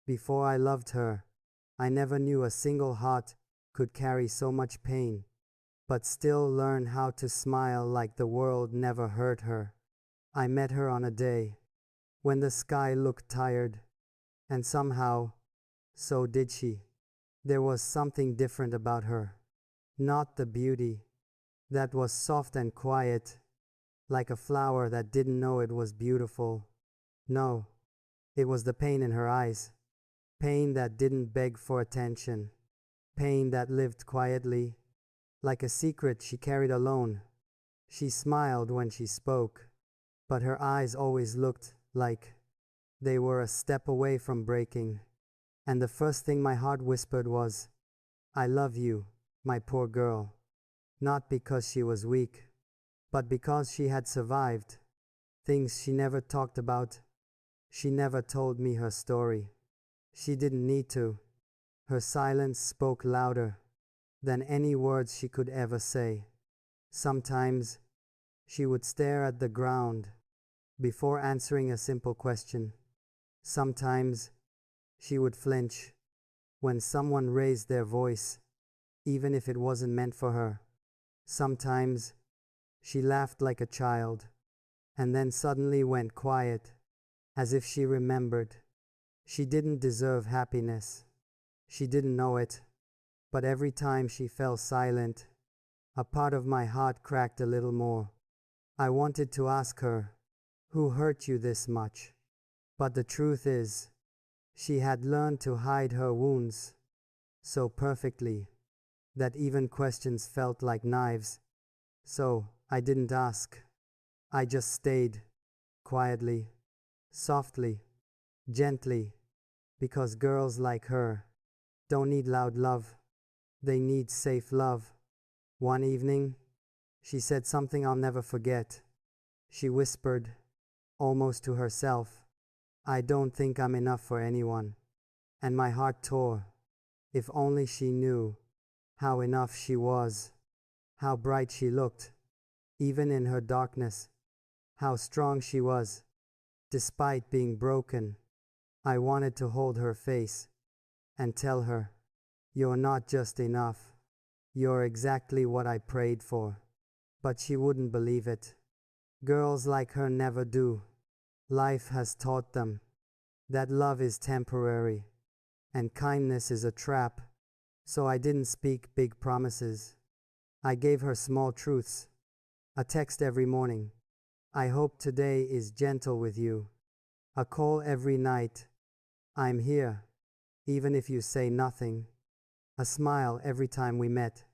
Before I loved her, I never knew a single heart could carry so much pain, but still learn how to smile like the world never hurt her. I met her on a day when the sky looked tired, and somehow, so did she. There was something different about her. Not the beauty that was soft and quiet, like a flower that didn't know it was beautiful. No, it was the pain in her eyes. Pain that didn't beg for attention. Pain that lived quietly, like a secret she carried alone. She smiled when she spoke, but her eyes always looked like they were a step away from breaking. And the first thing my heart whispered was, "I love you, my poor girl." Not because she was weak, but because she had survived things she never talked about. She never told me her story. She didn't need to. Her silence spoke louder than any words she could ever say. Sometimes she would stare at the ground before answering a simple question. Sometimes she would flinch when someone raised their voice, even if it wasn't meant for her. Sometimes she laughed like a child, and then suddenly went quiet, as if she remembered. She didn't deserve happiness. She didn't know it, but every time she fell silent, a part of my heart cracked a little more. I wanted to ask her, "Who hurt you this much?" But the truth is, she had learned to hide her wounds so perfectly that even questions felt like knives. So I didn't ask. I just stayed, quietly, softly, gently, because girls like her don't need loud love. They need safe love. One evening, she said something I'll never forget. She whispered, almost to herself, "I don't think I'm enough for anyone." And my heart tore. If only she knew how enough she was, how bright she looked, even in her darkness, how strong she was, despite being broken. I wanted to hold her face and tell her, "You're not just enough. You're exactly what I prayed for." But she wouldn't believe it. Girls like her never do. Life has taught them that love is temporary and kindness is a trap. So I didn't speak big promises. I gave her small truths. A text every morning. "I hope today is gentle with you." A call every night. "I'm here, even if you say nothing." A smile every time we met.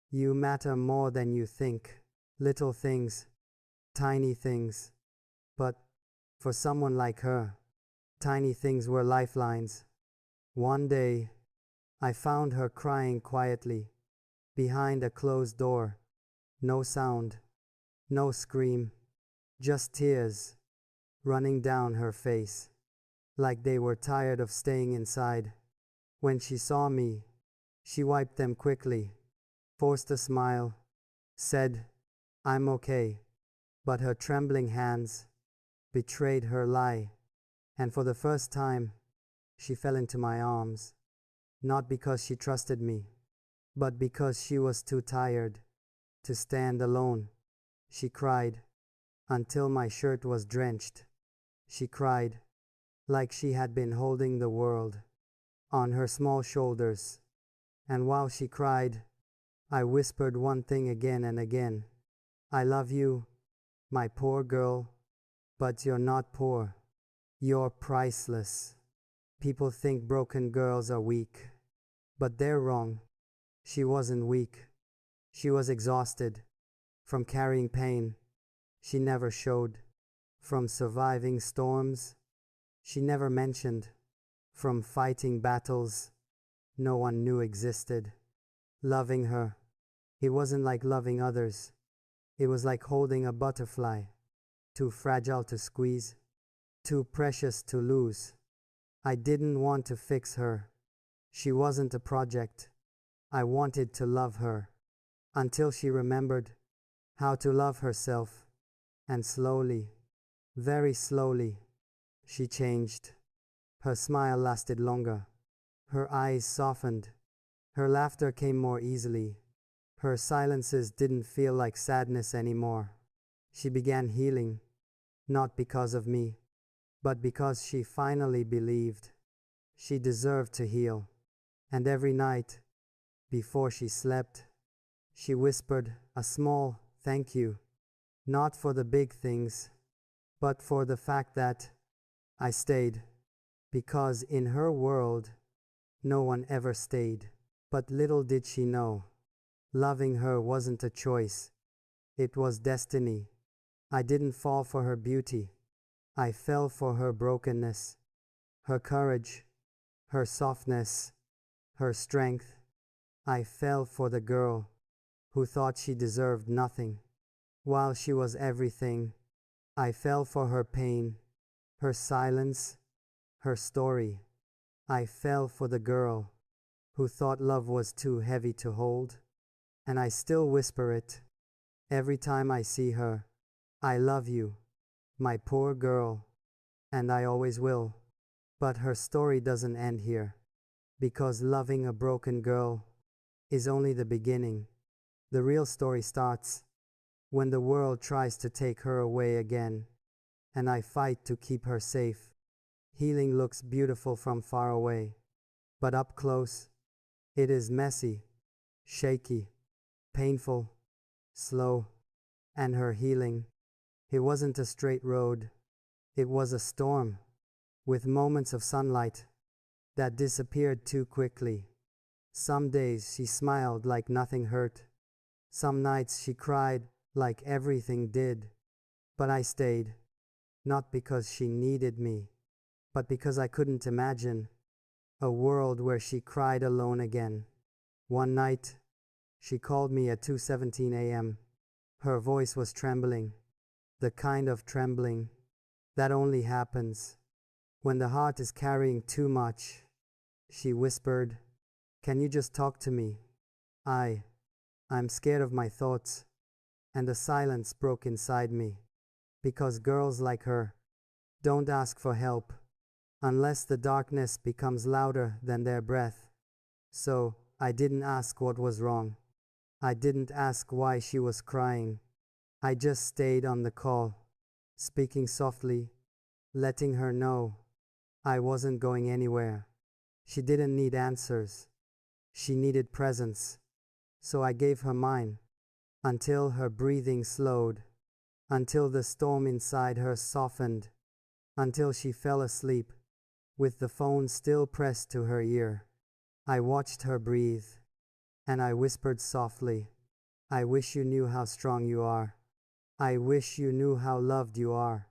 "You matter more than you think." Little things, tiny things. But for someone like her, tiny things were lifelines. One day, I found her crying quietly, behind a closed door. No sound, no scream, just tears running down her face, like they were tired of staying inside. When she saw me, she wiped them quickly, forced a smile, said, "I'm okay." But her trembling hands betrayed her lie, and for the first time, she fell into my arms. Not because she trusted me, but because she was too tired to stand alone. She cried until my shirt was drenched. She cried like she had been holding the world on her small shoulders. And while she cried, I whispered one thing again and again. "I love you, my poor girl, but you're not poor. You're priceless." People think broken girls are weak, but they're wrong. She wasn't weak. She was exhausted from carrying pain she never showed, from surviving storms she never mentioned, from fighting battles no one knew existed. Loving her, it wasn't like loving others. It was like holding a butterfly, too fragile to squeeze, too precious to lose. I didn't want to fix her. She wasn't a project. I wanted to love her until she remembered how to love herself. And slowly, very slowly, she changed. Her smile lasted longer. Her eyes softened. Her laughter came more easily. Her silences didn't feel like sadness anymore. She began healing, not because of me, but because she finally believed she deserved to heal. And every night, before she slept, she whispered a small thank you, not for the big things, but for the fact that I stayed, because in her world, no one ever stayed. But little did she know, loving her wasn't a choice, it was destiny. I didn't fall for her beauty, I fell for her brokenness, her courage, her softness, her strength. I fell for the girl who thought she deserved nothing, while she was everything. I fell for her pain, her silence, her story. I fell for the girl who thought love was too heavy to hold, and I still whisper it every time I see her. I love you, my poor girl, and I always will. But her story doesn't end here, because loving a broken girl is only the beginning. The real story starts when the world tries to take her away again, and I fight to keep her safe. Healing looks beautiful from far away, but up close, it is messy, shaky, painful, slow. And her healing, it wasn't a straight road, it was a storm, with moments of sunlight that disappeared too quickly. Some days she smiled like nothing hurt. Some nights she cried like everything did. But I stayed, not because she needed me, but because I couldn't imagine a world where she cried alone again. One night, she called me at 2:17 a.m. Her voice was trembling, the kind of trembling that only happens when the heart is carrying too much. She whispered, "Can you just talk to me? I'm scared of my thoughts." And the silence broke inside me, because girls like her don't ask for help unless the darkness becomes louder than their breath. So I didn't ask what was wrong. I didn't ask why she was crying. I just stayed on the call, speaking softly, letting her know I wasn't going anywhere. She didn't need answers. She needed presence. So I gave her mine, until her breathing slowed, until the storm inside her softened, until she fell asleep, with the phone still pressed to her ear. I watched her breathe, and I whispered softly, "I wish you knew how strong you are. I wish you knew how loved you are."